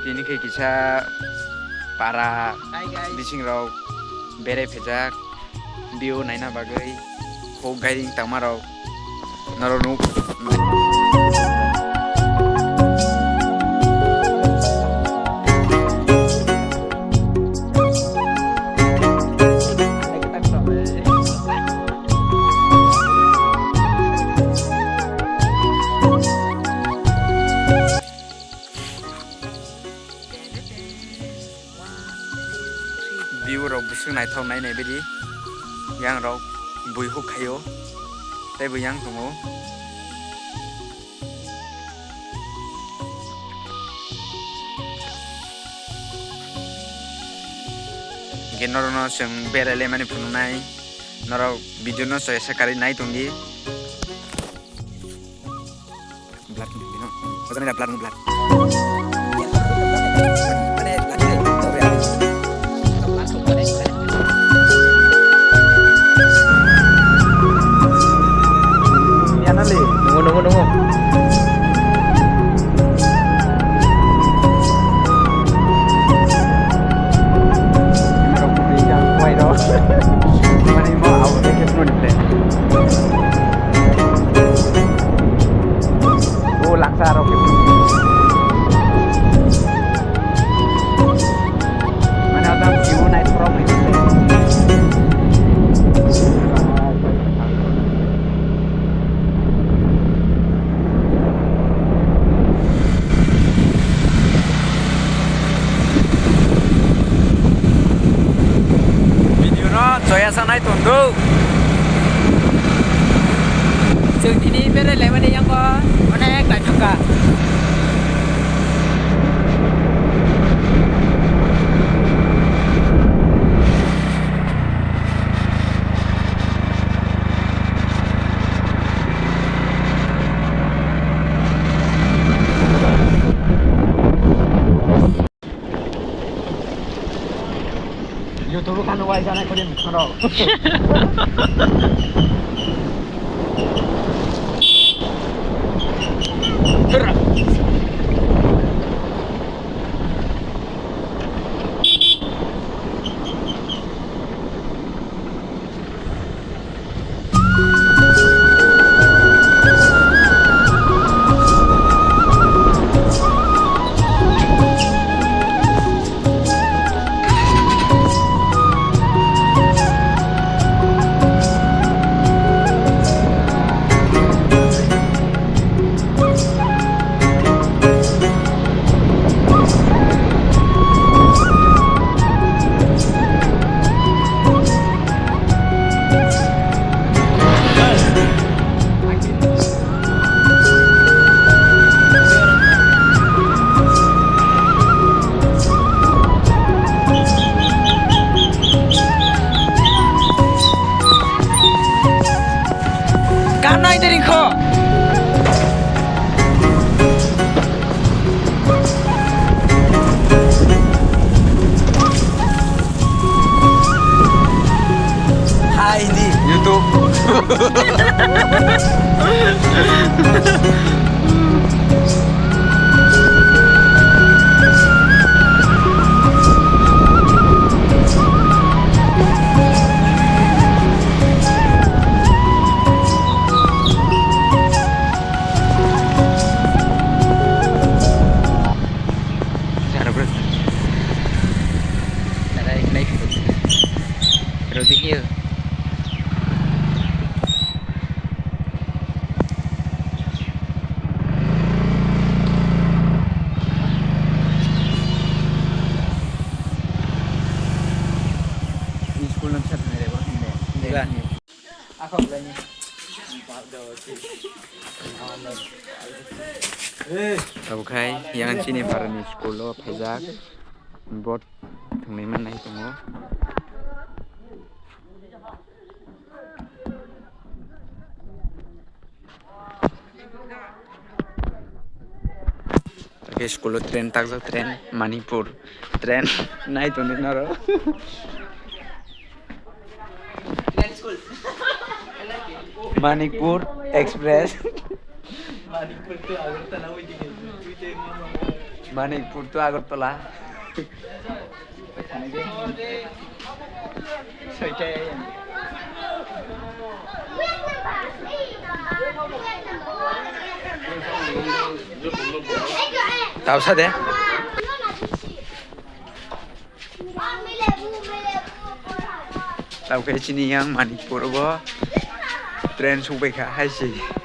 Ini kisah para bising rau bere pejak view naina bagoi ko guiding tamarau naronu view rau busung naithau nainai bedi yang rau bokhuk khayo tei bo yang tongo genorono sung berele mani phununai norok video no so sakari nai tongi blood no ozani da blood no blood nunggu. Saya sanai tunggu. Ini beri lewan yang kau mana yang juga. YouTube kan wajah sana kau dia nrok. Kanai dari kau. Hai di YouTube. Rodikil. School ng chat mere ko hindi. Hindi. Ako lang ni. Okay, yang sini para ni school lo pajak bot thangni man nai tongo. Sekolah tren takjak tren Manipur tren naik tuh nih naro. Manipur Express. Manipur tuh agak tanah ujung. Manipur to Agartala. Tahu saja. Tahu ke sini yang Manipur go. Tren subek hai sih.